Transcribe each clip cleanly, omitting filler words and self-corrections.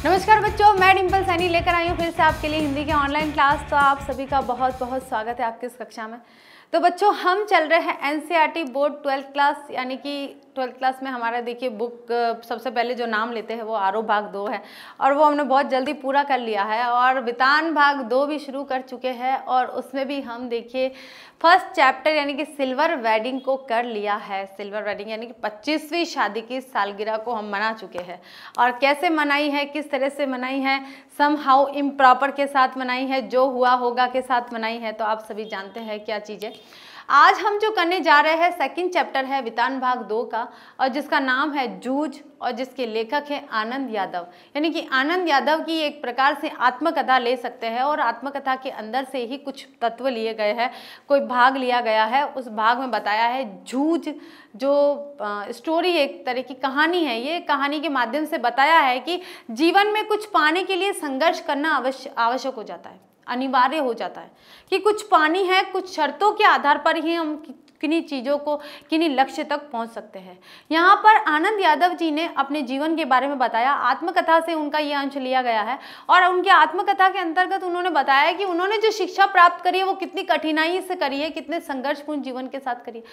नमस्कार बच्चों, मैं डिम्पल सैनी लेकर आई हूँ फिर से आपके लिए हिंदी के ऑनलाइन क्लास। तो आप सभी का बहुत बहुत स्वागत है आपकी इस कक्षा में। तो बच्चों, हम चल रहे हैं एनसीईआरटी बोर्ड 12th क्लास, यानी कि 12th क्लास में हमारा देखिए बुक सबसे पहले जो नाम लेते हैं वो आरोह भाग 2 है, और वो हमने बहुत जल्दी पूरा कर लिया है। और वितान भाग 2 भी शुरू कर चुके हैं, और उसमें भी हम देखिए फर्स्ट चैप्टर यानी कि सिल्वर वेडिंग को कर लिया है। सिल्वर वेडिंग यानी कि 25वीं शादी की सालगिरह को हम मना चुके हैं, और कैसे मनाई है, किस तरह से मनाई है, सम हाउ इम्प्रॉपर के साथ मनाई है, जो हुआ होगा के साथ मनाई है, तो आप सभी जानते हैं क्या चीज़ें। आज हम जो करने जा रहे हैं सेकंड चैप्टर है वितान भाग 2 का, और जिसका नाम है जूझ, और जिसके लेखक है आनंद यादव। यानी कि आनंद यादव की एक प्रकार से आत्मकथा ले सकते हैं, और आत्मकथा के अंदर से ही कुछ तत्व लिए गए हैं, कोई भाग लिया गया है। उस भाग में बताया है जूझ, जो स्टोरी एक तरह की कहानी है। ये कहानी के माध्यम से बताया है कि जीवन में कुछ पाने के लिए संघर्ष करना आवश्यक हो जाता है, अनिवार्य हो जाता है कि कुछ पानी है, कुछ शर्तों के आधार पर ही हम किन्हीं चीज़ों को, किन्हीं लक्ष्य तक पहुंच सकते हैं। यहाँ पर आनंद यादव जी ने अपने जीवन के बारे में बताया, आत्मकथा से उनका ये अंश लिया गया है, और उनके आत्मकथा के अंतर्गत उन्होंने बताया कि उन्होंने जो शिक्षा प्राप्त करी है वो कितनी कठिनाई से करी है, कितने संघर्षपूर्ण जीवन के साथ करी है।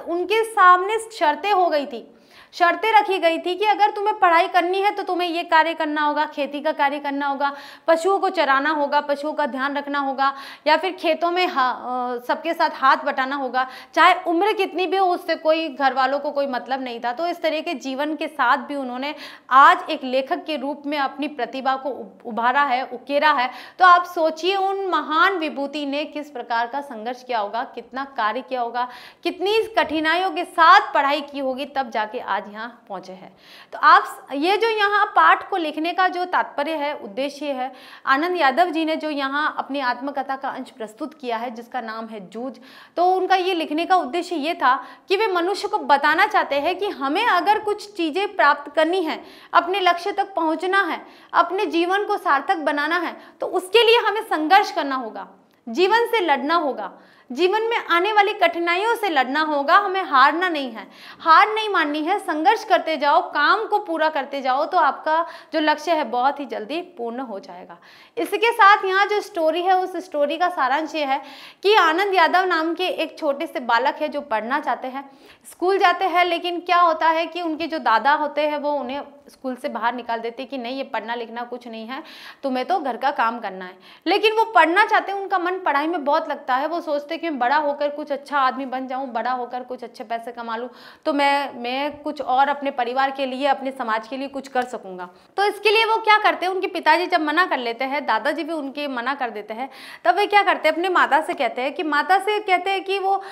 उनके सामने शर्तें हो गई थी, शर्तें रखी गई थी कि अगर तुम्हें पढ़ाई करनी है तो तुम्हें ये कार्य करना होगा, खेती का कार्य करना होगा, पशुओं को चराना होगा, पशुओं का ध्यान रखना होगा, या फिर खेतों में सबके साथ हाथ बटाना होगा, चाहे उम्र कितनी भी हो, उससे कोई घर वालों को कोई मतलब नहीं था। तो इस तरह के जीवन के साथ भी उन्होंने आज एक लेखक के रूप में अपनी प्रतिभा को उभारा है, उकेरा है। तो आप सोचिए उन महान विभूति ने किस प्रकार का संघर्ष किया होगा, कितना कार्य किया होगा, कितनी कठिनाइयों के साथ पढ़ाई की होगी, तब जाके आज यहाँ पहुंचे हैं। तो आप ये जो यहाँ पाठ को लिखने का जो तात्पर्य है, उद्देश्य है, आनंद यादव जी ने जो यहाँ अपनी आत्मकथा का अंश प्रस्तुत किया है जिसका नाम है जूझ, तो उनका ये लिखने का उद्देश्य ये था कि वे मनुष्य को बताना चाहते हैं कि हमें अगर कुछ चीज़ें प्राप्त करनी है, अपने लक्ष्य तक पहुँचना है, अपने जीवन को सार्थक बनाना है, तो उसके लिए हमें संघर्ष करना होगा, जीवन से लड़ना होगा, जीवन में आने वाली कठिनाइयों से लड़ना होगा। हमें हारना नहीं है, हार नहीं माननी है, संघर्ष करते जाओ, काम को पूरा करते जाओ, तो आपका जो लक्ष्य है बहुत ही जल्दी पूर्ण हो जाएगा। इसके साथ यहाँ जो स्टोरी है उस स्टोरी का सारांश ये है कि आनंद यादव नाम के एक छोटे से बालक है जो पढ़ना चाहते हैं, स्कूल जाते हैं, लेकिन क्या होता है कि उनके जो दादा होते हैं वो उन्हें स्कूल से बाहर निकाल देते कि नहीं, ये पढ़ना लिखना कुछ नहीं है, तुम्हें तो घर का काम करना है। लेकिन वो पढ़ना चाहते हैं, उनका मन पढ़ाई में बहुत लगता है। वो सोचते कि मैं बड़ा होकर कुछ अच्छा आदमी बन जाऊं, बड़ा होकर कुछ अच्छे पैसे कमा लूं, तो मैं कुछ और अपने परिवार के लिए, अपने समाज के लिए कुछ कर सकूंगा। तो इसके लिए वो क्या करते हैं, उनके पिताजी जब मना कर लेते हैं, दादाजी भी उनके मना कर देते हैं, तब वे क्या करते हैं, अपने माता से कहते हैं कि वो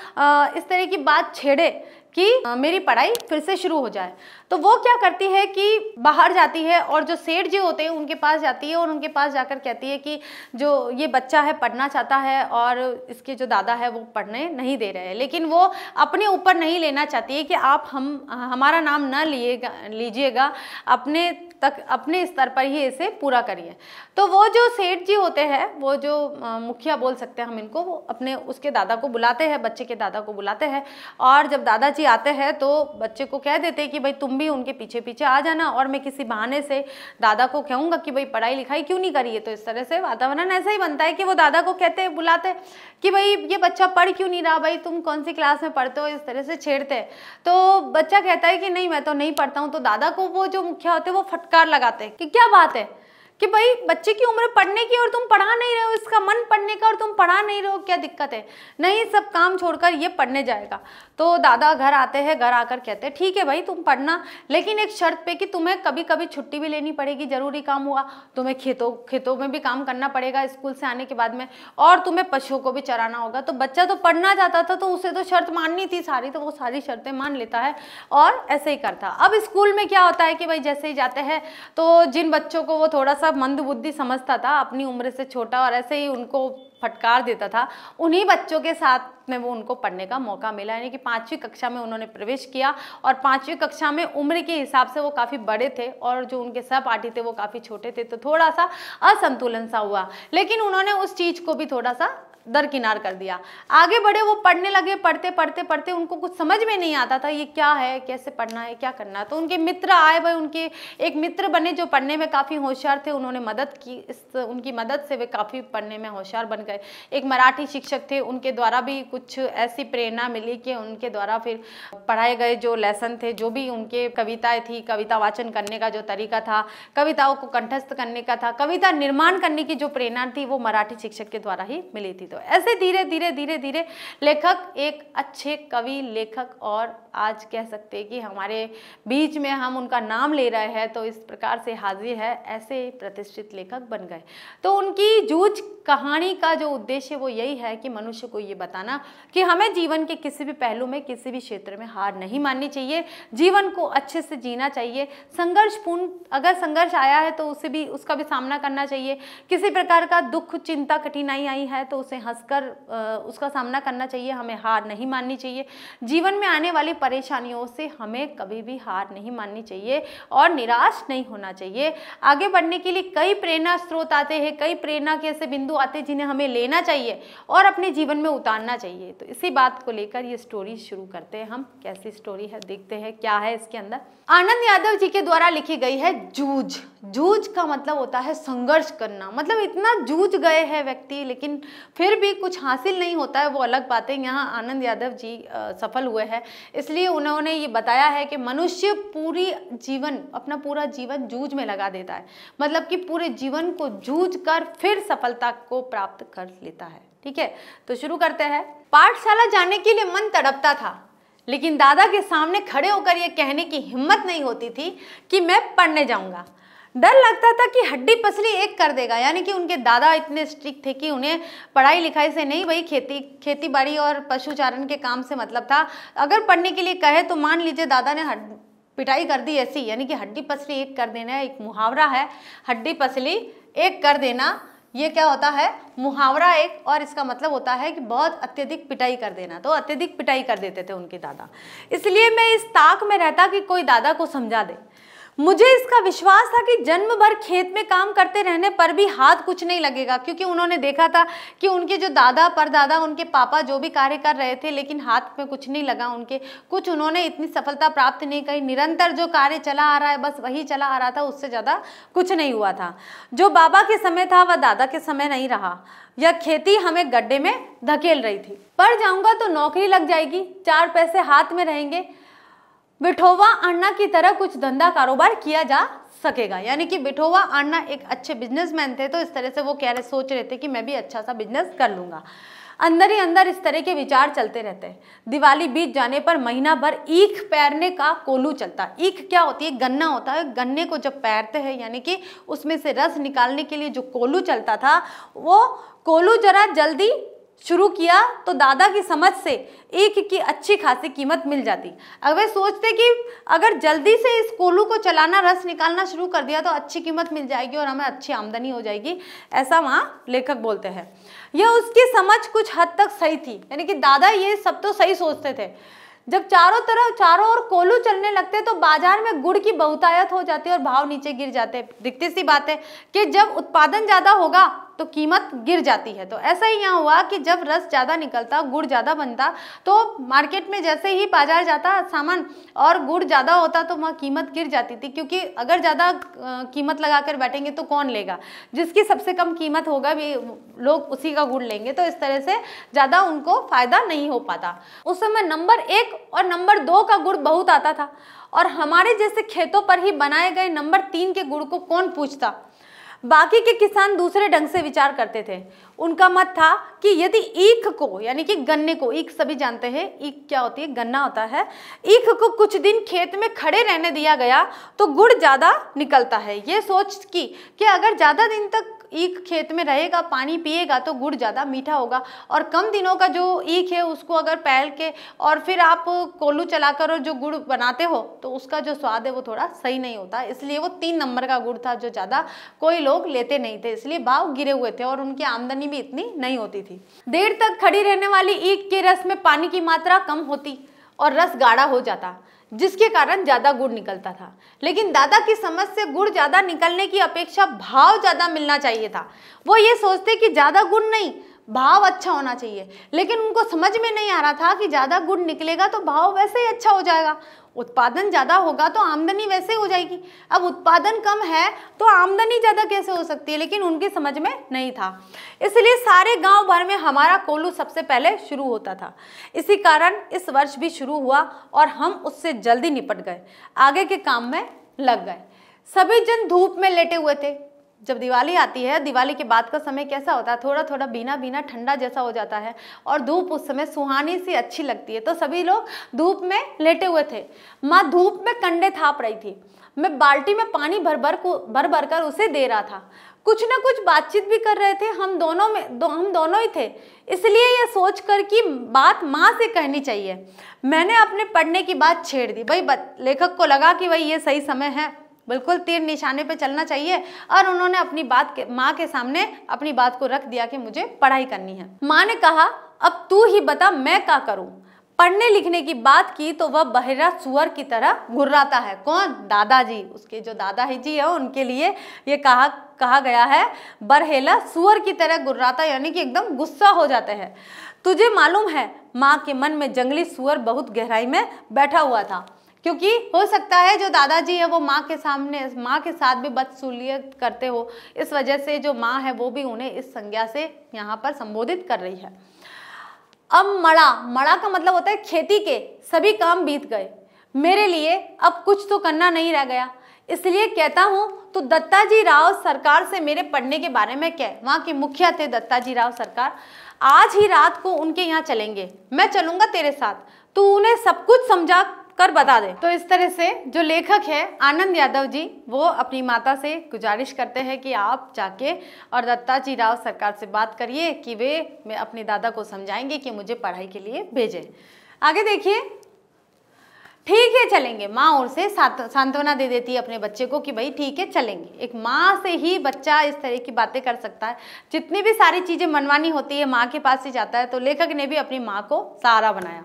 इस तरह की बात छेड़े कि मेरी पढ़ाई फिर से शुरू हो जाए। तो वो क्या करती है कि बाहर जाती है, और जो सेठ जी होते हैं उनके पास जाती है, और उनके पास जाकर कहती है कि जो ये बच्चा है पढ़ना चाहता है, और इसके जो दादा है वो पढ़ने नहीं दे रहे हैं, लेकिन वो अपने ऊपर नहीं लेना चाहती है कि आप हमारा नाम न लीजिएगा, अपने स्तर पर ही इसे पूरा करिए। तो वो जो सेठ जी होते हैं, वो जो मुखिया बोल सकते हैं हम इनको, वो उसके दादा को बुलाते हैं, बच्चे के दादा को बुलाते हैं, और जब दादाजी आते हैं तो बच्चे को कह देते हैं कि भाई तुम भी उनके पीछे पीछे आ जाना, और मैं किसी बहाने से दादा को कहूँगा कि भाई पढ़ाई लिखाई क्यों नहीं करी है। तो इस तरह से वातावरण ऐसा ही बनता है कि वो दादा को बुलाते कि भाई ये बच्चा पढ़ क्यों नहीं रहा, भाई तुम कौन सी क्लास में पढ़ते हो, इस तरह से छेड़ते हैं। तो बच्चा कहता है कि नहीं, मैं तो नहीं पढ़ता हूँ। तो दादा को वो जो मुखिया होते हैं वो फटकार लगाते हैं कि क्या बात है कि भाई बच्चे की उम्र पढ़ने की और तुम पढ़ा नहीं रहे हो, इसका मन पढ़ने का और तुम पढ़ा नहीं रहे हो, क्या दिक्कत है। नहीं, सब काम छोड़कर ये पढ़ने जाएगा। तो दादा घर आते हैं, घर आकर कहते हैं ठीक है भाई तुम पढ़ना, लेकिन एक शर्त पे कि तुम्हें कभी कभी छुट्टी भी लेनी पड़ेगी, जरूरी काम हुआ, तुम्हें खेतों में भी काम करना पड़ेगा स्कूल से आने के बाद में, और तुम्हें पशुओं को भी चराना होगा। तो बच्चा तो पढ़ना चाहता था, तो उसे तो शर्त माननी थी सारी, तो वो सारी शर्तें मान लेता है और ऐसे ही करता। अब स्कूल में क्या होता है कि भाई जैसे ही जाते हैं तो जिन बच्चों को वो थोड़ा सा मंदबुद्धि समझता था, अपनी उम्र से छोटा, और ऐसे ही उनको फटकार देता था, उन्हीं बच्चों के साथ में वो उनको पढ़ने का मौका मिला। यानी कि 5वीं कक्षा में उन्होंने प्रवेश किया, और 5वीं कक्षा में उम्र के हिसाब से वो काफ़ी बड़े थे, और जो उनके सहपाठी थे वो काफ़ी छोटे थे, तो थोड़ा सा असंतुलन सा हुआ। लेकिन उन्होंने उस चीज़ को भी थोड़ा सा दरकिनार कर दिया। आगे बढ़े, वो पढ़ने लगे, पढ़ते पढ़ते पढ़ते उनको कुछ समझ में नहीं आता था ये क्या है, कैसे पढ़ना है, क्या करना है। तो उनके मित्र आए, भाई उनके एक मित्र बने जो पढ़ने में काफ़ी होशियार थे, उन्होंने मदद की, उनकी मदद से वे काफ़ी पढ़ने में होशियार बन गए। एक मराठी शिक्षक थे, उनके द्वारा भी कुछ ऐसी प्रेरणा मिली कि उनके द्वारा फिर पढ़ाए गए जो लेसन थे, जो भी उनके कविताएं थी, कविता वाचन करने का जो तरीका था, कविताओं को कंठस्थ करने का था, कविता निर्माण करने की जो प्रेरणा थी, वो मराठी शिक्षक के द्वारा ही मिली थी। तो ऐसे धीरे धीरे धीरे धीरे लेखक एक अच्छे कवि, लेखक, और आज कह सकते हैं कि हमारे बीच में हम उनका नाम ले रहे हैं, तो इस प्रकार से हाजिर है, ऐसे प्रतिष्ठित लेखक बन गए। तो उनकी जूझ कहानी का जो उद्देश्य वो यही है कि मनुष्य को ये बताना कि हमें जीवन के किसी भी पहलू में, किसी भी क्षेत्र में हार नहीं माननी चाहिए, जीवन को अच्छे से जीना चाहिए। संघर्षपूर्ण अगर संघर्ष आया है तो उसका भी सामना करना चाहिए। किसी प्रकार का दुख, चिंता, कठिनाई आई है तो उसे हंसकर उसका सामना करना चाहिए। हमें हार नहीं माननी चाहिए। जीवन में आने वाली परेशानियों से हमें कभी भी हार नहीं माननी चाहिए और निराश नहीं होना चाहिए। आगे बढ़ने के लिए कई प्रेरणा स्रोत आते हैं, कई प्रेरणा के ऐसे बिंदु आते हैं जिन्हें हमें लेना चाहिए और अपने जीवन में उतारना चाहिए। तो इसी बात को लेकर ये स्टोरी शुरू करते हैं हम। कैसी स्टोरी है देखते हैं क्या है इसके अंदर। आनंद यादव जी के द्वारा लिखी गई है जूझ। जूझ का मतलब होता है संघर्ष करना, मतलब इतना जूझ गए हैं व्यक्ति लेकिन फिर भी कुछ हासिल नहीं होता है, वो अलग बात है। यहाँ आनंद यादव जी सफल हुए हैं, इसलिए उन्होंने ये बताया है कि मनुष्य अपना पूरा जीवन जूझ में लगा देता है, मतलब कि पूरे जीवन को जूझ कर फिर सफलता को प्राप्त कर लेता है। ठीक है, तो शुरू करते हैं। पाठशाला जाने के लिए मन तड़पता था, लेकिन दादा के सामने खड़े होकर यह कहने की हिम्मत नहीं होती थी कि मैं पढ़ने जाऊंगा। डर लगता था कि हड्डी पसली एक कर देगा, यानी कि उनके दादा इतने स्ट्रिक्ट थे कि उन्हें पढ़ाई लिखाई से नहीं, वही खेती बाड़ी और पशुचारण के काम से मतलब था। अगर पढ़ने के लिए कहे तो मान लीजिए दादा ने पिटाई कर दी ऐसी, यानी कि हड्डी पसली एक कर देना। एक मुहावरा है, हड्डी पसली एक कर देना, ये क्या होता है, मुहावरा एक, और इसका मतलब होता है कि बहुत अत्यधिक पिटाई कर देना। तो अत्यधिक पिटाई कर देते थे उनके दादा, इसलिए मैं इस ताक में रहता कि कोई दादा को समझा दे। मुझे इसका विश्वास था कि जन्म भर खेत में काम करते रहने पर भी हाथ कुछ नहीं लगेगा, क्योंकि उन्होंने देखा था कि उनके जो दादा परदादा, उनके पापा जो भी कार्य कर रहे थे लेकिन हाथ में कुछ नहीं लगा उनके, कुछ उन्होंने इतनी सफलता प्राप्त नहीं की। निरंतर जो कार्य चला आ रहा है बस वही चला आ रहा था, उससे ज़्यादा कुछ नहीं हुआ था। जो बाबा के समय था वह दादा के समय नहीं रहा। यह खेती हमें गड्ढे में धकेल रही थी। पढ़ जाऊंगा तो नौकरी लग जाएगी, 4 पैसे हाथ में रहेंगे, बिठोवा अन्ना की तरह कुछ धंधा कारोबार किया जा सकेगा। यानी कि बिठोवा अन्ना एक अच्छे बिजनेसमैन थे, तो इस तरह से वो सोच रहे थे कि मैं भी अच्छा सा बिजनेस कर लूँगा। अंदर ही अंदर इस तरह के विचार चलते रहते हैं। दिवाली बीत जाने पर महीना भर ईख पैरने का कोलू चलता। ईख क्या होती है, गन्ना होता है। गन्ने को जब पैरते हैं यानी कि उसमें से रस निकालने के लिए जो कोलू चलता था, वो कोलू जरा जल्दी शुरू किया तो दादा की समझ से ईख की अच्छी खासी कीमत मिल जाती। अगर वे सोचते कि अगर जल्दी से इस कोलू को चलाना, रस निकालना शुरू कर दिया तो अच्छी कीमत मिल जाएगी और हमें अच्छी आमदनी हो जाएगी, ऐसा वहाँ लेखक बोलते हैं। यह उसकी समझ कुछ हद तक सही थी, यानी कि दादा ये सब तो सही सोचते थे। जब चारों ओर कोलू चलने लगते तो बाजार में गुड़ की बहुतायत हो जाती और भाव नीचे गिर जाते। दिखती सी बात है कि जब उत्पादन ज़्यादा होगा तो कीमत गिर जाती है। तो ऐसा ही यहाँ हुआ कि जब रस ज़्यादा निकलता, गुड़ ज़्यादा बनता, तो मार्केट में जैसे ही बाजार जाता सामान और गुड़ ज़्यादा होता तो वहाँ कीमत गिर जाती थी, क्योंकि अगर ज़्यादा कीमत लगा कर बैठेंगे तो कौन लेगा, जिसकी सबसे कम कीमत होगा भी लोग उसी का गुड़ लेंगे। तो इस तरह से ज़्यादा उनको फ़ायदा नहीं हो पाता। उस समय नंबर 1 और नंबर 2 का गुड़ बहुत आता था और हमारे जैसे खेतों पर ही बनाए गए नंबर 3 के गुड़ को कौन पूछता। बाकी के किसान दूसरे ढंग से विचार करते थे। उनका मत था कि यदि ईख को, यानी कि गन्ने को, ईख सभी जानते हैं ईख क्या होती है, गन्ना होता है, ईख को कुछ दिन खेत में खड़े रहने दिया गया तो गुड़ ज़्यादा निकलता है। ये सोच की कि अगर ज़्यादा दिन तक ईख खेत में रहेगा, पानी पिएगा तो गुड़ ज़्यादा मीठा होगा, और कम दिनों का जो ईख है उसको अगर पैल के और फिर आप कोल्हू चलाकर और जो गुड़ बनाते हो तो उसका जो स्वाद है वो थोड़ा सही नहीं होता। इसलिए वो 3 नंबर का गुड़ था जो ज़्यादा कोई लोग लेते नहीं थे, इसलिए भाव गिरे हुए थे और उनकी आमदनी भी इतनी नहीं होती थी। देर तक खड़ी रहने वाली ईख के रस में पानी की मात्रा कम होती और रस गाढ़ा हो जाता, जिसके कारण ज़्यादा गुड़ निकलता था। लेकिन दादा की समझ से गुड़ ज़्यादा निकलने की अपेक्षा भाव ज़्यादा मिलना चाहिए था। वो ये सोचते कि ज़्यादा गुड़ नहीं भाव अच्छा होना चाहिए। लेकिन उनको समझ में नहीं आ रहा था कि ज़्यादा गुड़ निकलेगा तो भाव वैसे ही अच्छा हो जाएगा, उत्पादन ज़्यादा होगा तो आमदनी वैसे हो जाएगी। अब उत्पादन कम है तो आमदनी ज़्यादा कैसे हो सकती है, लेकिन उनकी समझ में नहीं था। इसलिए सारे गांव भर में हमारा कोल्हू सबसे पहले शुरू होता था। इसी कारण इस वर्ष भी शुरू हुआ और हम उससे जल्दी निपट गए, आगे के काम में लग गए। सभी जन धूप में लेटे हुए थे। जब दिवाली आती है, दिवाली के बाद का समय कैसा होता है, थोड़ा थोड़ा भीना भीना ठंडा जैसा हो जाता है और धूप उस समय सुहानी सी अच्छी लगती है। तो सभी लोग धूप में लेटे हुए थे। माँ धूप में कंडे थाप रही थी। मैं बाल्टी में पानी भर भर कर उसे दे रहा था। कुछ ना कुछ बातचीत भी कर रहे थे। हम दोनों ही थे, इसलिए यह सोच कर कि बात माँ से कहनी चाहिए, मैंने अपने पढ़ने की बात छेड़ दी। भाई लेखक को लगा कि भाई ये सही समय है, बिल्कुल तीर निशाने पे चलना चाहिए, और उन्होंने अपनी बात माँ के सामने अपनी बात को रख दिया कि मुझे पढ़ाई करनी है। माँ ने कहा, अब तू ही बता मैं क्या करूं। पढ़ने लिखने की बात की तो वह बहरा सुअर की तरह घुर्राता है। कौन? दादाजी। उसके जो दादाजी है उनके लिए ये कहा गया है, बरहेला सुअर की तरह घुर्राता, यानी कि एकदम गुस्सा हो जाते हैं। तुझे मालूम है, माँ के मन में जंगली सुअर बहुत गहराई में बैठा हुआ था, क्योंकि हो सकता है जो दादाजी है वो माँ के साथ भी बदसलूकियत करते हो। इस वजह से जो माँ है वो भी उन्हें इस संज्ञा से यहाँ पर संबोधित कर रही है। अब मड़ा का मतलब होता है खेती के सभी काम बीत गए। मेरे लिए अब कुछ तो करना नहीं रह गया, इसलिए कहता हूँ तो दत्ताजी राव सरकार से मेरे पढ़ने के बारे में कह। वहाँ के मुखिया थे दत्ताजी राव सरकार। आज ही रात को उनके यहाँ चलेंगे, मैं चलूँगा तेरे साथ, तू उन्हें सब कुछ समझा कर बता दे। तो इस तरह से जो लेखक है आनंद यादव जी, वो अपनी माता से गुजारिश करते हैं कि आप जाके और दत्ताजी राव सरकार से बात करिए कि वे अपने दादा को समझाएंगे कि मुझे पढ़ाई के लिए भेजें। आगे देखिए, ठीक है चलेंगे। माँ और से सांत्वना दे देती है अपने बच्चे को कि भाई ठीक है चलेंगे। एक माँ से ही बच्चा इस तरह की बातें कर सकता है। जितनी भी सारी चीज़ें मनवानी होती है माँ के पास ही जाता है। तो लेखक ने भी अपनी माँ को सहारा बनाया।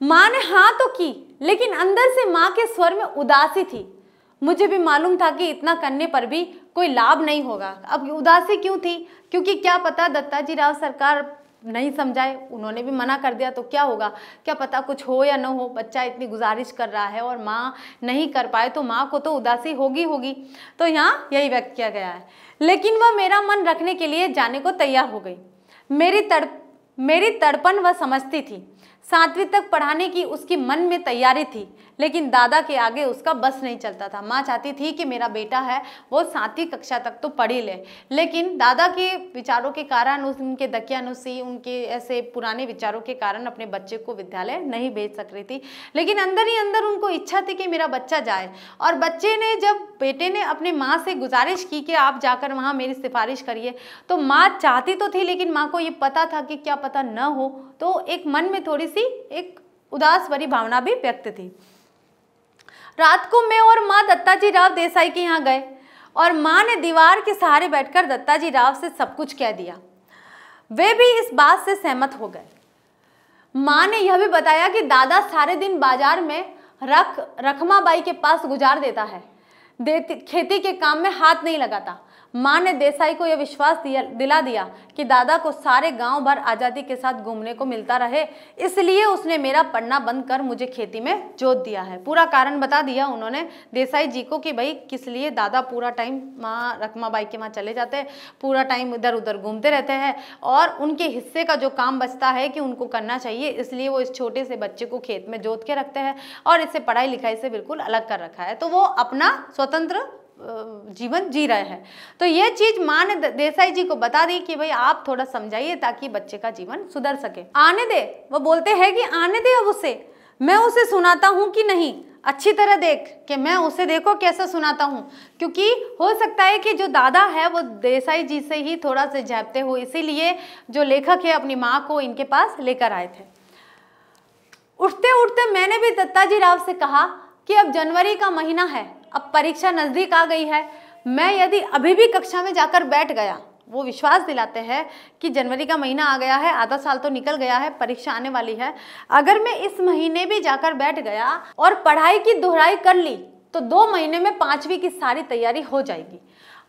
माँ ने हाँ तो की, लेकिन अंदर से माँ के स्वर में उदासी थी। मुझे भी मालूम था कि इतना करने पर भी कोई लाभ नहीं होगा। अब उदासी क्यों थी? क्योंकि क्या पता दत्ताजी राव सरकार नहीं समझाए, उन्होंने भी मना कर दिया तो क्या होगा, क्या पता कुछ हो या न हो। बच्चा इतनी गुजारिश कर रहा है और माँ नहीं कर पाए तो माँ को तो उदासी होगी। तो यहाँ यही व्यक्त किया गया है। लेकिन वह मेरा मन रखने के लिए जाने को तैयार हो गई। मेरी तड़पन वह समझती थी। 7वीं तक पढ़ाने की उसकी मन में तैयारी थी, लेकिन दादा के आगे उसका बस नहीं चलता था। माँ चाहती थी कि मेरा बेटा है वो 7वीं कक्षा तक तो पढ़ ही ले, लेकिन दादा के विचारों के कारण, उनके दकियानुसी, उनके ऐसे पुराने विचारों के कारण अपने बच्चे को विद्यालय नहीं भेज सक रही थी। लेकिन अंदर ही अंदर उनको इच्छा थी कि मेरा बच्चा जाए। और बेटे ने अपने माँ से गुजारिश की कि आप जाकर वहाँ मेरी सिफारिश करिए, तो माँ चाहती तो थी, लेकिन माँ को ये पता था कि क्या पता न हो, तो एक मन में थोड़ी सी एक उदास भरी भावना भी व्यक्त थी। रात को मैं और माँ दत्ताजी राव देसाई के यहाँ गए और माँ ने दीवार के सहारे बैठकर दत्ताजी राव से सब कुछ कह दिया। वे भी इस बात से सहमत हो गए। माँ ने यह भी बताया कि दादा सारे दिन बाजार में रखमाबाई के पास गुजार देता है, खेती के काम में हाथ नहीं लगाता। माँ ने देसाई को यह विश्वास दिला दिया कि दादा को सारे गांव भर आज़ादी के साथ घूमने को मिलता रहे, इसलिए उसने मेरा पढ़ना बंद कर मुझे खेती में जोत दिया है। पूरा कारण बता दिया उन्होंने देसाई जी को कि भाई किस लिए दादा पूरा टाइम माँ रखमाबाई के वहाँ चले जाते हैं, पूरा टाइम इधर उधर घूमते रहते हैं, और उनके हिस्से का जो काम बचता है कि उनको करना चाहिए, इसलिए वो इस छोटे से बच्चे को खेत में जोत के रखते हैं और इसे पढ़ाई लिखाई से बिल्कुल अलग कर रखा है। तो वो अपना स्वतंत्र जीवन जी रहे हैं। तो ये चीज माँ ने देसाई जी को बता दी कि भाई आप थोड़ा समझाइए ताकि बच्चे का जीवन सुधर सके। आने दे, वो बोलते हैं कि आने दे अब उसे, मैं उसे सुनाता हूँ कि नहीं, अच्छी तरह देख कि मैं उसे देखो कैसा सुनाता हूँ। क्योंकि हो सकता है कि जो दादा है वो देसाई जी से ही थोड़ा से झेपते हो, इसीलिए जो लेखक है अपनी माँ को इनके पास लेकर आए थे। उठते उठते मैंने भी दत्ताजी राव से कहा कि अब जनवरी का महीना है, अब परीक्षा नज़दीक आ गई है। मैं यदि अभी भी कक्षा में जाकर बैठ गया, वो विश्वास दिलाते हैं कि जनवरी का महीना आ गया है, आधा साल तो निकल गया है, परीक्षा आने वाली है। अगर मैं इस महीने भी जाकर बैठ गया और पढ़ाई की दोहराई कर ली तो 2 महीने में 5वीं की सारी तैयारी हो जाएगी।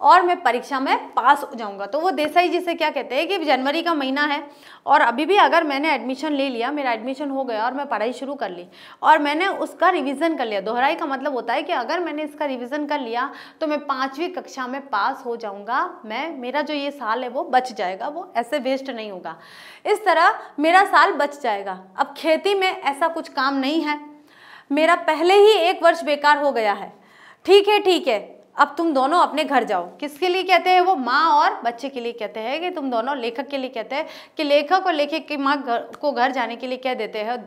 और मैं परीक्षा में पास हो जाऊंगा। तो वो देसाई जी से क्या कहते हैं कि जनवरी का महीना है और अभी भी अगर मैंने एडमिशन ले लिया, मेरा एडमिशन हो गया और मैं पढ़ाई शुरू कर ली और मैंने उसका रिवीजन कर लिया, दोहराई का मतलब होता है कि अगर मैंने इसका रिवीजन कर लिया तो मैं 5वीं कक्षा में पास हो जाऊंगा, मेरा जो ये साल है वो बच जाएगा, वो ऐसे वेस्ट नहीं होगा, इस तरह मेरा साल बच जाएगा। अब खेती में ऐसा कुछ काम नहीं है, मेरा पहले ही 1 वर्ष बेकार हो गया है, ठीक है, अब तुम दोनों अपने घर जाओ। किसके लिए कहते हैं वो? माँ और बच्चे के लिए कहते हैं कि तुम दोनों, लेखक के लिए कहते हैं कि लेखक और लेखक की माँ को घर जाने के लिए कह देते हैं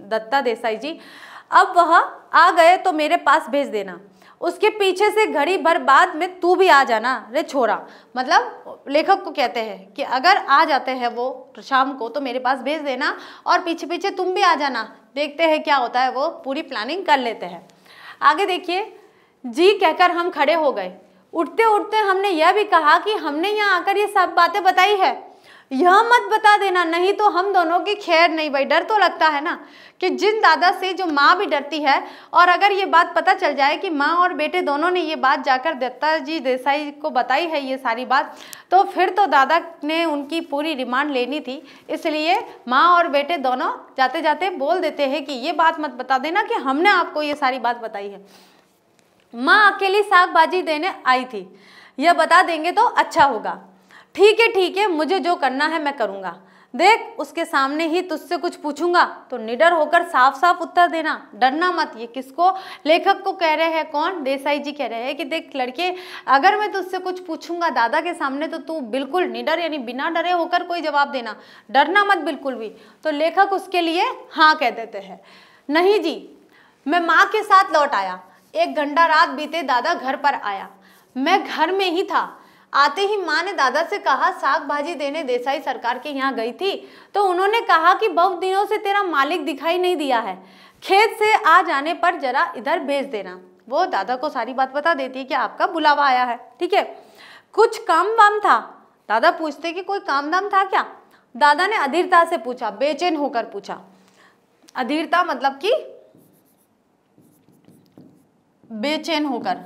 दत्ता देसाई जी। अब वह आ गए तो मेरे पास भेज देना, उसके पीछे से घड़ी भर बाद में तू भी आ जाना रे छोरा। मतलब लेखक को कहते हैं कि अगर आ जाते हैं वो शाम को तो मेरे पास भेज देना और पीछे पीछे तुम भी आ जाना, देखते हैं क्या होता है। वो पूरी प्लानिंग कर लेते हैं। आगे देखिए, जी कहकर हम खड़े हो गए। उठते उठते हमने यह भी कहा कि हमने यहाँ आकर ये सब बातें बताई है, यह मत बता देना, नहीं तो हम दोनों की खैर नहीं। भाई डर तो लगता है ना कि जिन दादा से जो माँ भी डरती है, और अगर ये बात पता चल जाए कि माँ और बेटे दोनों ने ये बात जाकर दत्ता जी देसाई को बताई है ये सारी बात, तो फिर तो दादा ने उनकी पूरी रिमांड लेनी थी। इसलिए माँ और बेटे दोनों जाते जाते बोल देते हैं कि ये बात मत बता देना कि हमने आपको ये सारी बात बताई है। माँ अकेली साग भाजी देने आई थी, यह बता देंगे तो अच्छा होगा। ठीक है, मुझे जो करना है मैं करूँगा। देख, उसके सामने ही तुझसे कुछ पूछूंगा तो निडर होकर साफ साफ उत्तर देना, डरना मत। ये किसको? लेखक को कह रहे हैं। कौन? देसाई जी कह रहे हैं कि देख लड़के, अगर मैं तुझसे कुछ पूछूंगा दादा के सामने तो तू बिल्कुल निडर यानी बिना डरे होकर कोई जवाब देना, डरना मत बिल्कुल भी। तो लेखक उसके लिए हाँ कह देते हैं। नहीं जी, मैं माँ के साथ लौट आया, 1 घंटा रात बीते दादा घर पर आया, मैं घर में ही था। आते ही माँ ने दादा से कहा साग भाजी देने देसाई सरकार के यहाँ गई थी तो उन्होंने कहा कि बहुत दिनों से तेरा मालिक दिखाई नहीं दिया है, खेत से आ जाने पर जरा इधर भेज देना। वो दादा को सारी बात बता देती है कि आपका बुलावा आया है। ठीक है, कुछ काम वाम था? दादा पूछते कि कोई काम दाम था क्या? दादा ने अधीरता से पूछा, बेचैन होकर पूछा। अधीरता मतलब कि बेचैन होकर।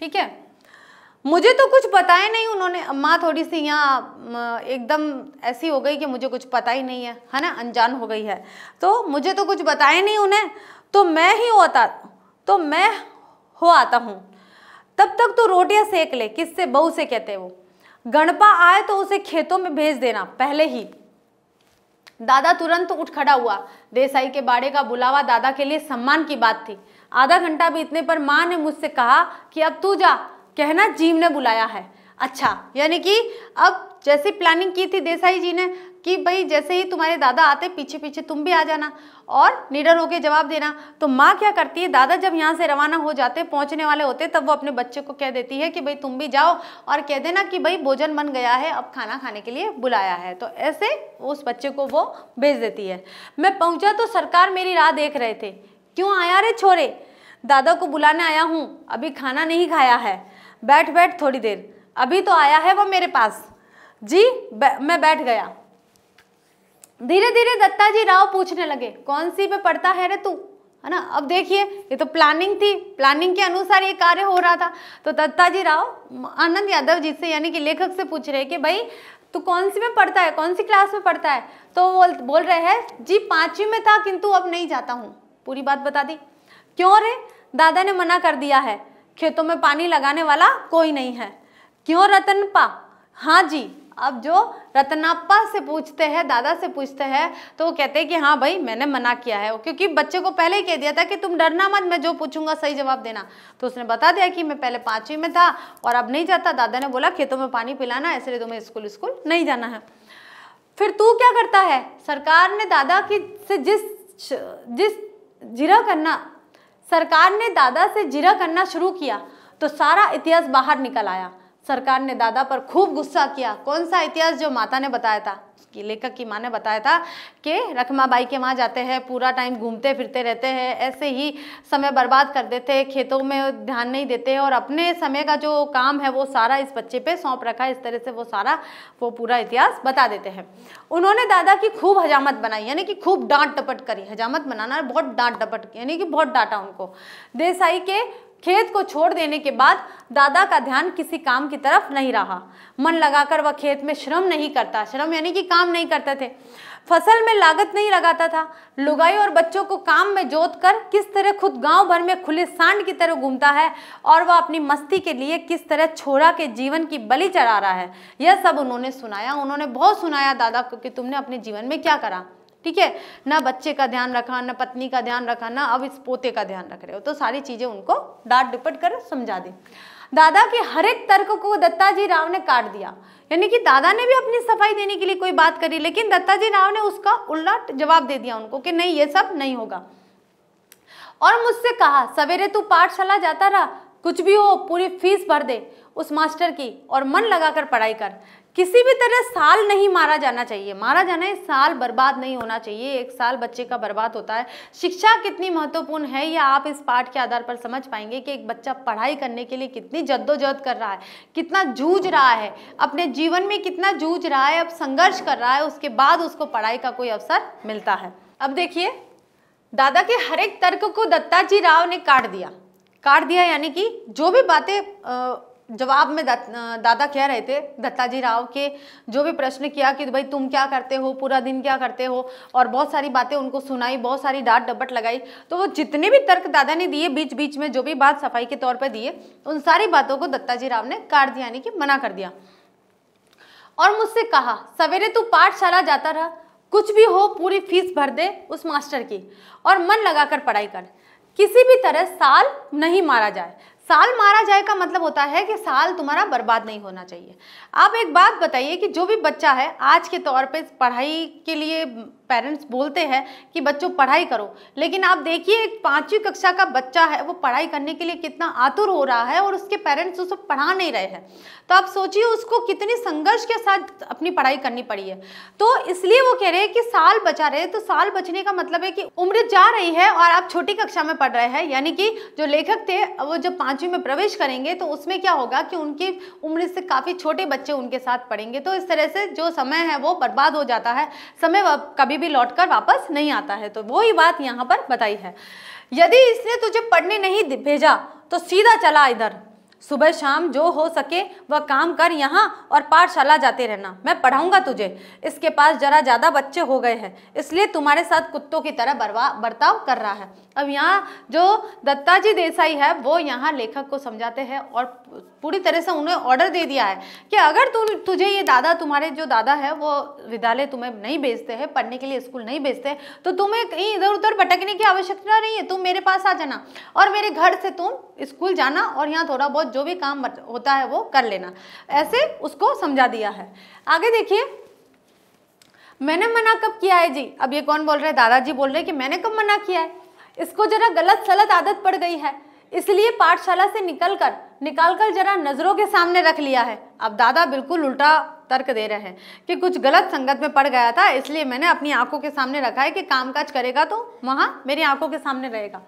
ठीक है, मुझे तो कुछ पता ही नहीं उन्होंने। माँ थोड़ी सी यहाँ एकदम ऐसी हो गई कि मुझे कुछ पता ही नहीं है ना, अनजान हो गई है। तो मुझे तो कुछ बताया नहीं उन्हें, तो मैं हो आता हूँ। तब तक तो रोटियां सेक ले। किससे? बहू से कहते हैं वो। गणपा आए तो उसे खेतों में भेज देना पहले ही। दादा तुरंत उठ खड़ा हुआ। देसाई के बाड़े का बुलावा दादा के लिए सम्मान की बात थी। आधा घंटा बीतने पर माँ ने मुझसे कहा कि अब तू जा, कहना जीव ने बुलाया है। अच्छा, यानी कि अब जैसी प्लानिंग की थी देसाई जी ने कि भाई जैसे ही तुम्हारे दादा आते पीछे पीछे तुम भी आ जाना और निडर होकर जवाब देना। तो माँ क्या करती है, दादा जब यहाँ से रवाना हो जाते, पहुँचने वाले होते, तब वो अपने बच्चे को कह देती है कि भाई तुम भी जाओ और कह देना कि भाई भोजन बन गया है, अब खाना खाने के लिए बुलाया है। तो ऐसे उस बच्चे को वो भेज देती है। मैं पहुँचा तो सरकार मेरी राह देख रहे थे। क्यों आया रे छोरे? दादा को बुलाने आया हूँ, अभी खाना नहीं खाया है। बैठ बैठ थोड़ी देर, अभी तो आया है वो मेरे पास। जी मैं बैठ गया। धीरे धीरे दत्ता जी राव पूछने लगे, कौन सी पे पढ़ता है रे तू, है ना। अब देखिए, ये तो प्लानिंग थी, प्लानिंग के अनुसार ये कार्य हो रहा था। तो दत्ता जी राव आनंद यादव जी से यानी कि लेखक से पूछ रहे कि भाई तू कौन सी में पढ़ता है, कौन सी क्लास में पढ़ता है। तो वो बोल रहे हैं जी 5वीं में था किंतु अब नहीं जाता हूँ। पूरी बात बता दी। क्यों रे? दादा ने मना कर दिया है, खेतों में पानी लगाने वाला कोई नहीं है। क्यों रतनप्पा? हाँ जी। अब जो रतनाप्पा से पूछते हैं, दादा से पूछते हैं, तो वो कहते हैं कि हाँ भाई मैंने मना किया है, क्योंकि बच्चे को पहले ही कह दिया था कि तुम डरना मत, मैं जो पूछूंगा सही जवाब देना। तो उसने बता दिया कि मैं पहले 5वीं में था और अब नहीं जाता। दादा ने बोला खेतों में पानी पिलाना, इसलिए तुम्हें स्कूल नहीं जाना है। फिर तू क्या करता है? सरकार ने दादा से जिरह करना शुरू किया तो सारा इतिहास बाहर निकल आया। सरकार ने दादा पर खूब गुस्सा किया। कौन सा इतिहास? जो माता ने बताया था, उसकी लेखक की माँ ने बताया था कि रखमाबाई के वहाँ जाते हैं, पूरा टाइम घूमते फिरते रहते हैं, ऐसे ही समय बर्बाद कर देते हैं, खेतों में ध्यान नहीं देते हैं और अपने समय का जो काम है वो सारा इस बच्चे पे सौंप रखा है। इस तरह से वो पूरा इतिहास बता देते हैं। उन्होंने दादा की खूब हजामत बनाई, यानी कि खूब डांट डपट करी। हजामत बनाना बहुत डांट डपट, यानी कि बहुत डांटा उनको। देसाई के खेत को छोड़ देने के बाद दादा का ध्यान किसी काम की तरफ नहीं रहा। मन लगाकर वह खेत में श्रम नहीं करता, श्रम यानी कि काम नहीं करते थे, फसल में लागत नहीं लगाता था। लुगाई और बच्चों को काम में जोत कर किस तरह खुद गांव भर में खुले सांड की तरह घूमता है और वह अपनी मस्ती के लिए किस तरह छोरा के जीवन की बलि चढ़ा रहा है, यह सब उन्होंने सुनाया। उन्होंने बहुत सुनाया दादा को कि तुमने अपने जीवन में क्या करा, ठीक है, ना बच्चे का ध्यान रखा, ना पत्नी का ध्यान रखा, ना अब इस पोते का ध्यान रख रहे हो। तो सारी चीजें उनको डांट डपट कर समझा दी। दादा के हर एक तर्क को दत्ताजी राव ने काट दिया, यानी कि दादा ने भी अपनी सफाई देने के लिए कोई बात करी, लेकिन दत्ताजी राव ने उसका उल्टा जवाब दे दिया उनको कि नहीं, ये सब नहीं होगा। और मुझसे कहा, सवेरे तू पाठशाला जाता रहा, कुछ भी हो पूरी फीस भर दे उस मास्टर की और मन लगाकर पढ़ाई कर। किसी भी तरह साल नहीं मारा जाना चाहिए, मारा जाना है, साल बर्बाद नहीं होना चाहिए। एक साल बच्चे का बर्बाद होता है। शिक्षा कितनी महत्वपूर्ण है यह आप इस पाठ के आधार पर समझ पाएंगे कि एक बच्चा पढ़ाई करने के लिए कितनी जद्दोजहद कर रहा है, कितना जूझ रहा है, अपने जीवन में कितना जूझ रहा है, अब संघर्ष कर रहा है, उसके बाद उसको पढ़ाई का कोई अवसर मिलता है। अब देखिए, दादा के हर एक तर्क को दत्ताजी राव ने काट दिया, यानी कि जो भी बातें जवाब में दादा कह रहे थे, दत्ताजी राव के जो भी प्रश्न किया कि भाई तुम क्या करते हो, पूरा दिन क्या करते हो, और बहुत सारी बातें उनको सुनाई, बहुत सारी डांट डपट लगाई, तो वो जितने भी तर्क दादा ने दिए बीच बीच में, जो भी बात सफाई के तौर पर दिए, उन सारी बातों को दत्ताजी राव ने काट दिया, यानी कि मना कर दिया। और मुझसे कहा, सवेरे तू पाठशाला जाता रहा, कुछ भी हो पूरी फीस भर दे उस मास्टर की और मन लगाकर पढ़ाई कर। किसी भी तरह साल नहीं मारा जाए। साल मारा जाए का मतलब होता है कि साल तुम्हारा बर्बाद नहीं होना चाहिए। आप एक बात बताइए कि जो भी बच्चा है आज के तौर पे पढ़ाई के लिए पेरेंट्स बोलते हैं कि बच्चों पढ़ाई करो, लेकिन आप देखिए एक 5वीं कक्षा का बच्चा है, वो पढ़ाई करने के लिए कितना आतुर हो रहा है और उसके पेरेंट्स उसे पढ़ा नहीं रहे हैं। तो आप सोचिए उसको कितनी संघर्ष के साथ अपनी पढ़ाई करनी पड़ी है। तो इसलिए वो कह रहे हैं कि साल बचा रहे। तो साल बचने का मतलब है कि उम्र जा रही है और आप छोटी कक्षा में पढ़ रहे हैं, यानी कि जो लेखक थे वो जब 5वीं में प्रवेश करेंगे तो उसमें क्या होगा कि उनकी उम्र से काफ़ी छोटे बच्चे उनके साथ पढ़ेंगे। तो इस तरह से जो समय है वो बर्बाद हो जाता है, समय कभी भी लौटकर वापस नहीं आता है। तो वही बात यहाँ पर बताई है। यदि इसने तुझे पढ़ने नहीं भेजा तो सीधा चला इधर, सुबह शाम जो हो सके वह काम कर यहाँ और पाठशाला जाते रहना, मैं पढ़ाऊंगा तुझे। इसके पास जरा ज़्यादा बच्चे हो गए हैं, इसलिए तुम्हारे साथ कुत्तों की तरह बर्ताव कर रहा है। अब यहाँ जो दत्ताजी देसाई है वो यहाँ लेखक को समझाते हैं और पूरी तरह से उन्हें ऑर्डर दे दिया है कि अगर तुझे ये दादा, तुम्हारे जो दादा है वो विद्यालय तुम्हें नहीं भेजते हैं, पढ़ने के लिए स्कूल नहीं भेजते, तो तुम्हें कहीं इधर उधर भटकने की आवश्यकता नहीं है। तुम मेरे पास आ जाना और मेरे घर से तुम स्कूल जाना और यहाँ थोड़ा बहुत जो भी काम होता है वो कर लेना। ऐसे उसको समझा दिया है। आगे देखिए, मैंने मना कब किया है जी। अब ये कौन बोल रहे हैं? दादाजी बोल रहे हैं कि मैंने कब मना किया है, इसको जरा गलत सलत आदत पड़ गई है, इसलिए पाठशाला से निकालकर जरा नजरों के सामने रख लिया है। अब दादा बिल्कुल उल्टा तर्क दे रहे हैं कि कुछ गलत संगत में पड़ गया था, इसलिए मैंने अपनी आंखों के सामने रखा है कि कामकाज करेगा तो वहां मेरी आंखों के सामने रहेगा।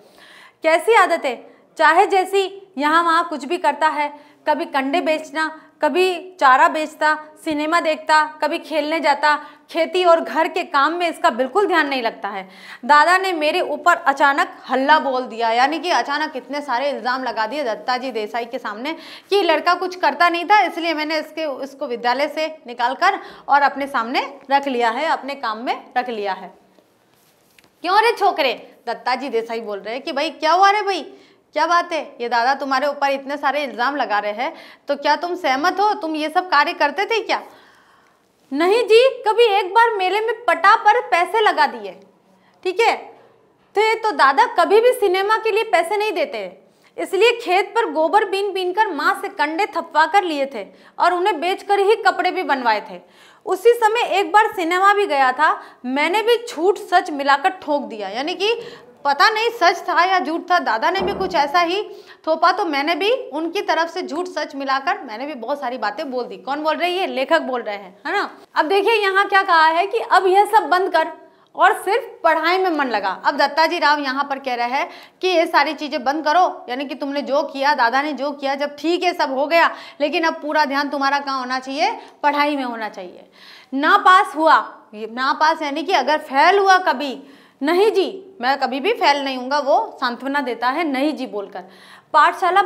कैसी आदत है, चाहे जैसी, यहाँ वहाँ कुछ भी करता है, कभी कंडे बेचना, कभी चारा बेचता, सिनेमा देखता, कभी खेलने जाता, खेती और घर के काम में इसका बिल्कुल ध्यान नहीं लगता है। दादा ने मेरे ऊपर अचानक हल्ला बोल दिया, यानी कि अचानक इतने सारे इल्ज़ाम लगा दिए दत्ताजी देसाई के सामने कि लड़का कुछ करता नहीं था, इसलिए मैंने इसको विद्यालय से निकालकर और अपने सामने रख लिया है, अपने काम में रख लिया है। क्यों रे छोकरे? दत्ताजी देसाई बोल रहे हैं कि भाई क्या हुआ रे भाई, क्या बात है, ये दादा तुम्हारे ऊपर इतने सारे इल्जाम लगा रहे हैं, तो क्या तुम सहमत हो? तुम ये सब कार्य करते थे क्या? नहीं जी, कभी एक बार मेले में पटा पर पैसे लगा दिए, ठीक है, तो दादा कभी भी सिनेमा के लिए पैसे नहीं देते, इसलिए खेत पर गोबर बीन कर माँ से कंडे थपवा कर लिए थे और उन्हें बेचकर ही कपड़े भी बनवाए थे। उसी समय एक बार सिनेमा भी गया था, मैंने भी झूठ सच मिलाकर ठोक दिया, यानी कि पता नहीं सच था या झूठ था, दादा ने भी कुछ ऐसा ही थोपा, तो मैंने भी उनकी तरफ से झूठ सच मिलाकर मैंने भी बहुत सारी बातें बोल दी। कौन बोल रही है? लेखक बोल रहे हैं, है ना। अब देखिए यहाँ क्या कहा है कि अब यह सब बंद कर और सिर्फ पढ़ाई में मन लगा। अब दत्ताजी राव यहाँ पर कह रहे हैं कि ये सारी चीजें बंद करो, यानी कि तुमने जो किया, दादा ने जो किया, जब ठीक है सब हो गया, लेकिन अब पूरा ध्यान तुम्हारा कहाँ होना चाहिए? पढ़ाई में होना चाहिए। ना पास हुआ, ना पास यानी कि अगर फेल हुआ कभी, नहीं जी, मैं कभी भी फेल नहीं हूँगा, वो सांत्वना देता है नहीं जी बोलकर। पाठशाला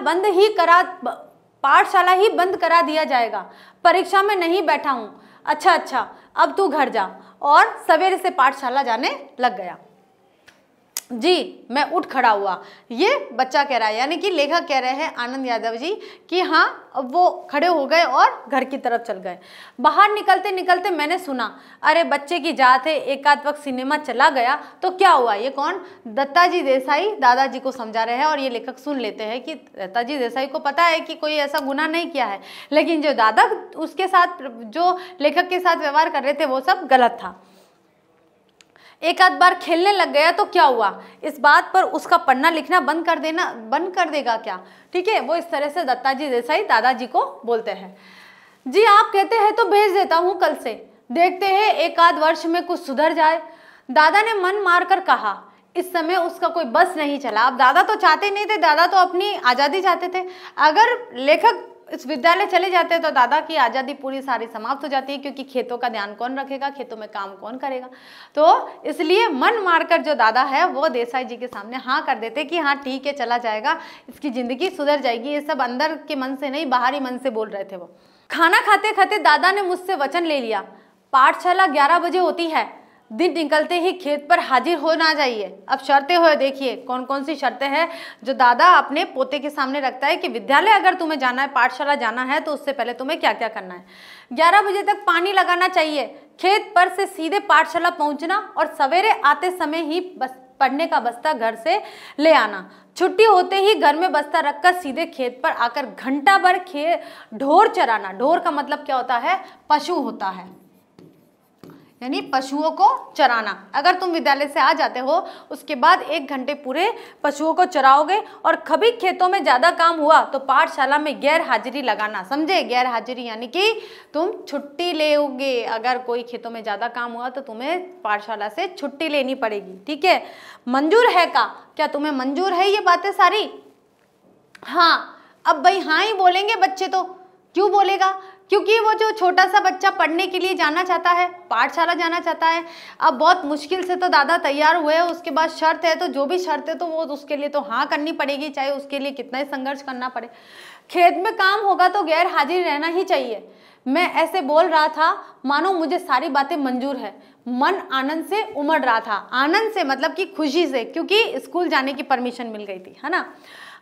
ही बंद करा दिया जाएगा, परीक्षा में नहीं बैठा हूँ। अच्छा, अब तू घर जा। और सवेरे से पाठशाला जाने लग गया। जी, मैं उठ खड़ा हुआ, ये बच्चा कह रहा है, यानी कि लेखक कह रहे हैं आनंद यादव जी कि हाँ, अब वो खड़े हो गए और घर की तरफ चल गए। बाहर निकलते निकलते मैंने सुना, अरे बच्चे की जात है, एक आध वक्त सिनेमा चला गया तो क्या हुआ। ये कौन? दत्ताजी देसाई दादाजी को समझा रहे हैं। और ये लेखक सुन लेते हैं कि दत्ताजी देसाई को पता है कि कोई ऐसा गुनाह नहीं किया है, लेकिन जो दादा उसके साथ, जो लेखक के साथ व्यवहार कर रहे थे, वो सब गलत था। एक आध बार खेलने लग गया तो क्या हुआ, इस बात पर उसका पढ़ना लिखना बंद कर देगा क्या। ठीक है, वो इस तरह से दत्ताजी देसाई दादाजी को बोलते हैं। जी, आप कहते हैं तो भेज देता हूँ कल से, देखते हैं एक आध वर्ष में कुछ सुधर जाए, दादा ने मन मारकर कहा। इस समय उसका कोई बस नहीं चला। अब दादा तो चाहते नहीं थे, दादा तो अपनी आज़ादी चाहते थे। अगर लेखक इस विद्यालय चले जाते तो दादा की आज़ादी पूरी सारी समाप्त हो जाती है, क्योंकि खेतों का ध्यान कौन रखेगा, खेतों में काम कौन करेगा। तो इसलिए मन मारकर जो दादा है वो देसाई जी के सामने हाँ कर देते कि हाँ ठीक है, चला जाएगा, इसकी ज़िंदगी सुधर जाएगी। ये सब अंदर के मन से नहीं, बाहरी मन से बोल रहे थे वो। खाना खाते खाते दादा ने मुझसे वचन ले लिया, पाठशाला 11 बजे होती है, दिन निकलते ही खेत पर हाजिर होना चाहिए। अब शर्तें हो, देखिए कौन कौन सी शर्तें हैं जो दादा अपने पोते के सामने रखता है कि विद्यालय अगर तुम्हें जाना है, पाठशाला जाना है, तो उससे पहले तुम्हें क्या क्या करना है। 11 बजे तक पानी लगाना चाहिए, खेत पर से सीधे पाठशाला पहुंचना और सवेरे आते समय ही पढ़ने का बस्ता घर से ले आना। छुट्टी होते ही घर में बस्ता रखकर सीधे खेत पर आकर घंटा भर ढोर चराना। ढोर का मतलब क्या होता है? पशु होता है, यानी पशुओं को चराना। अगर तुम विद्यालय से आ जाते हो, उसके बाद 1 घंटे पूरे पशुओं को चराओगे। और कभी खेतों में ज़्यादा काम हुआ तो पाठशाला में गैर हाजिरी लगाना। समझे? गैर हाजिरी यानी कि तुम छुट्टी लेोगे। अगर कोई खेतों में ज़्यादा काम हुआ तो तुम्हें पाठशाला से छुट्टी लेनी पड़ेगी। ठीक है, मंजूर है का? क्या तुम्हें मंजूर है ये बातें सारी? हाँ। अब भाई हाँ ही बोलेंगे बच्चे तो। क्यों बोलेगा? क्योंकि वो जो छोटा सा बच्चा पढ़ने के लिए जाना चाहता है, पाठशाला जाना चाहता है। अब बहुत मुश्किल से तो दादा तैयार हुए, उसके बाद शर्त है, तो जो भी शर्त है तो वो उसके लिए तो हाँ करनी पड़ेगी, चाहे उसके लिए कितना ही संघर्ष करना पड़े। खेत में काम होगा तो गैर हाजिर रहना ही चाहिए। मैं ऐसे बोल रहा था मानो मुझे सारी बातें मंजूर है। मन आनंद से उमड़ रहा था। आनंद से मतलब कि खुशी से, क्योंकि स्कूल जाने की परमिशन मिल गई थी, है ना।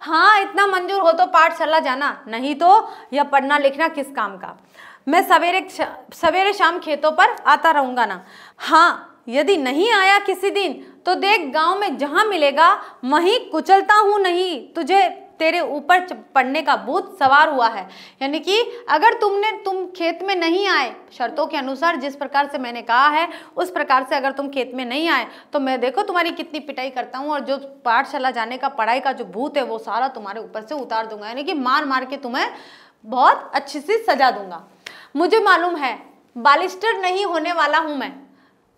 हाँ, इतना मंजूर हो तो पाठशाला जाना, नहीं तो यह पढ़ना लिखना किस काम का। मैं सवेरे शाम खेतों पर आता रहूँगा ना। हाँ, यदि नहीं आया किसी दिन तो देख गांव में जहाँ मिलेगा वहीं कुचलता हूँ नहीं तुझे। तेरे ऊपर पड़ने का भूत सवार हुआ है। यानी कि अगर तुम खेत में नहीं आए, शर्तों के अनुसार जिस प्रकार से मैंने कहा है उस प्रकार से अगर तुम खेत में नहीं आए तो मैं देखो तुम्हारी कितनी पिटाई करता हूँ, और जो पाठशाला जाने का पढ़ाई का जो भूत है वो सारा तुम्हारे ऊपर से उतार दूंगा। यानी कि मार मार के तुम्हें बहुत अच्छी सी सजा दूंगा। मुझे मालूम है बालिस्टर नहीं होने वाला हूँ मैं।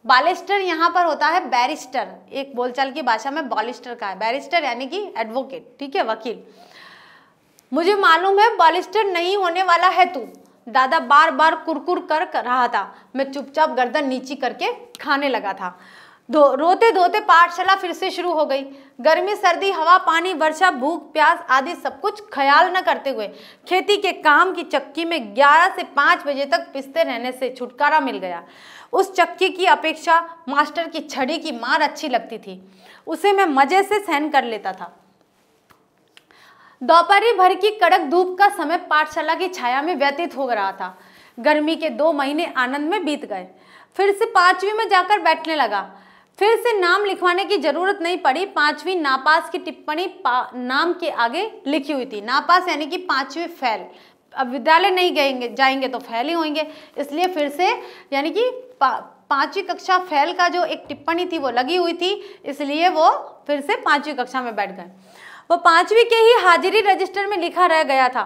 बालिस्टर यहाँ पर होता है बैरिस्टर, एक बोलचाल की भाषा में बालिस्टर का है। बैरिस्टर यानी कि एडवोकेट, ठीक है, वकील। मुझे मालूम है बालिस्टर नहीं होने वाला है तू। दादा बार बार कुरकुर कर रहा था। मैं चुपचाप गर्दन नीची करके खाने लगा था। रोते धोते पाठशाला फिर से शुरू हो गई। गर्मी सर्दी हवा पानी वर्षा भूख प्यास आदि सब कुछ ख्याल न करते हुए खेती के काम की चक्की में 11 से 5 बजे तक पिसते रहने से छुटकारा मिल गया। उस चक्की की अपेक्षा मास्टर की छड़ी की मार अच्छी लगती थी, उसे मैं मजे से सहन कर लेता था। दोपहरी भर की कड़क धूप का समय पाठशाला की छाया में व्यतीत हो रहा था। गर्मी के 2 महीने आनंद में बीत गए। फिर से 5वीं में जाकर बैठने लगा। फिर से नाम लिखवाने की जरूरत नहीं पड़ी। 5वीं नापास की टिप्पणी नाम के आगे लिखी हुई थी। नापास यानी कि 5वीं फेल। अब विद्यालय नहीं जाएंगे तो फेल ही होंगे, इसलिए फिर से यानी कि 5वीं कक्षा फेल का जो एक टिप्पणी थी वो लगी हुई थी, इसलिए वो फिर से 5वीं कक्षा में बैठ गए। वो 5वीं के ही हाजिरी रजिस्टर में लिखा रह गया था।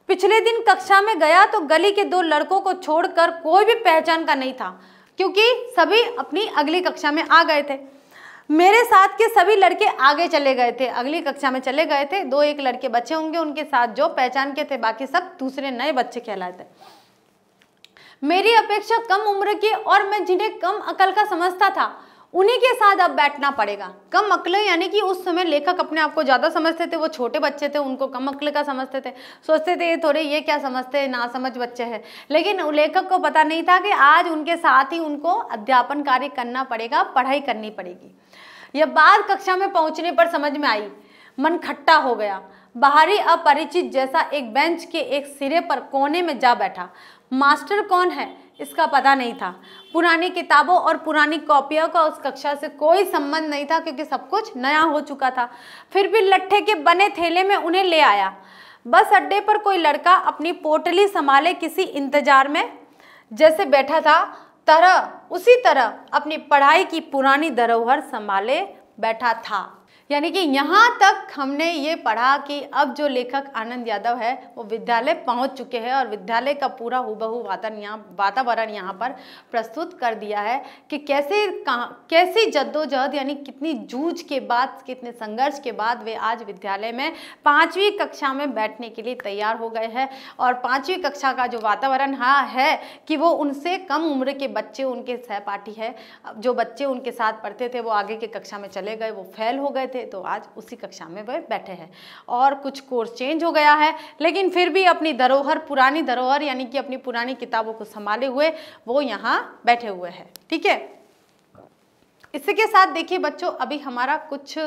पिछले दिन कक्षा में गया तो गली के 2 लड़कों को छोड़कर कोई भी पहचान का नहीं था, क्योंकि सभी अपनी अगली कक्षा में आ गए थे। मेरे साथ के सभी लड़के आगे चले गए थे, अगली कक्षा में चले गए थे। 2-1 लड़के बचे होंगे उनके साथ जो पहचान के थे, बाकी सब दूसरे नए बच्चे कहलाते। मेरी अपेक्षा कम उम्र के और मैं जिन्हें कम अकल का समझता था उन्हीं के साथ अब बैठना पड़ेगा। कम अक्ल यानी कि उस समय लेखक अपने आप को ज़्यादा समझते थे, वो छोटे बच्चे थे, उनको कम अक्ल का समझते थे, सोचते थे ये थोड़े ये क्या समझते हैं, ना समझ बच्चे हैं। लेकिन लेखक को पता नहीं था कि आज उनके साथ ही उनको अध्यापन कार्य करना पड़ेगा, पढ़ाई करनी पड़ेगी। यह बात कक्षा में पहुंचने पर समझ में आई। मन खट्टा हो गया। बाहरी अपरिचित जैसा एक बेंच के एक सिरे पर कोने में जा बैठा। मास्टर कौन है इसका पता नहीं था। पुरानी किताबों और पुरानी कॉपियों का उस कक्षा से कोई संबंध नहीं था, क्योंकि सब कुछ नया हो चुका था। फिर भी लट्ठे के बने थैले में उन्हें ले आया। बस अड्डे पर कोई लड़का अपनी पोटली संभाले किसी इंतजार में जैसे बैठा था, उसी तरह अपनी पढ़ाई की पुरानी धरोहर संभाले बैठा था। यानी कि यहाँ तक हमने ये पढ़ा कि अब जो लेखक आनंद यादव है वो विद्यालय पहुँच चुके हैं और विद्यालय का पूरा हूबहू वातावरण यहाँ पर प्रस्तुत कर दिया है कि कैसी जद्दोजहद यानी कितनी जूझ के बाद, कितने संघर्ष के बाद वे आज विद्यालय में 5वीं कक्षा में बैठने के लिए तैयार हो गए हैं। और 5वीं कक्षा का जो वातावरण है कि वो उनसे कम उम्र के बच्चे उनके सहपाठी है। जो बच्चे उनके साथ पढ़ते थे वो आगे के कक्षा में चले गए, वो फेल हो गए थे, तो आज उसी कक्षा में वह बैठे हैं। और कुछ कोर्स चेंज हो गया है, लेकिन फिर भी अपनी धरोहर, पुरानी धरोहर यानी कि अपनी पुरानी किताबों को संभाले हुए वो यहाँ बैठे हुए हैं। ठीक है, इसी के साथ देखिए बच्चों, अभी हमारा कुछ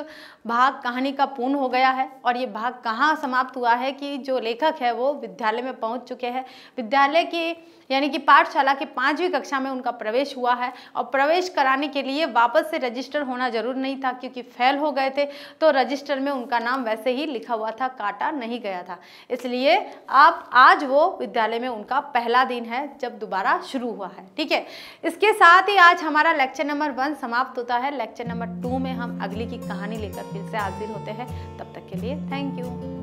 भाग कहानी का पूर्ण हो गया है। और ये भाग कहाँ समाप्त हुआ है कि जो लेखक है वो विद्यालय में पहुँच चुके हैं। विद्यालय की यानी कि पाठशाला की 5वीं कक्षा में उनका प्रवेश हुआ है। और प्रवेश कराने के लिए वापस से रजिस्टर होना जरूर नहीं था, क्योंकि फेल हो गए थे, तो रजिस्टर में उनका नाम वैसे ही लिखा हुआ था, काटा नहीं गया था। इसलिए आज वो विद्यालय में उनका पहला दिन है जब दोबारा शुरू हुआ है। ठीक है, इसके साथ ही आज हमारा लेक्चर नंबर 1 समाप्त होता है। लेक्चर नंबर 2 में हम अगली की कहानी लेकर फिर से हाजिर होते हैं। तब तक के लिए थैंक यू।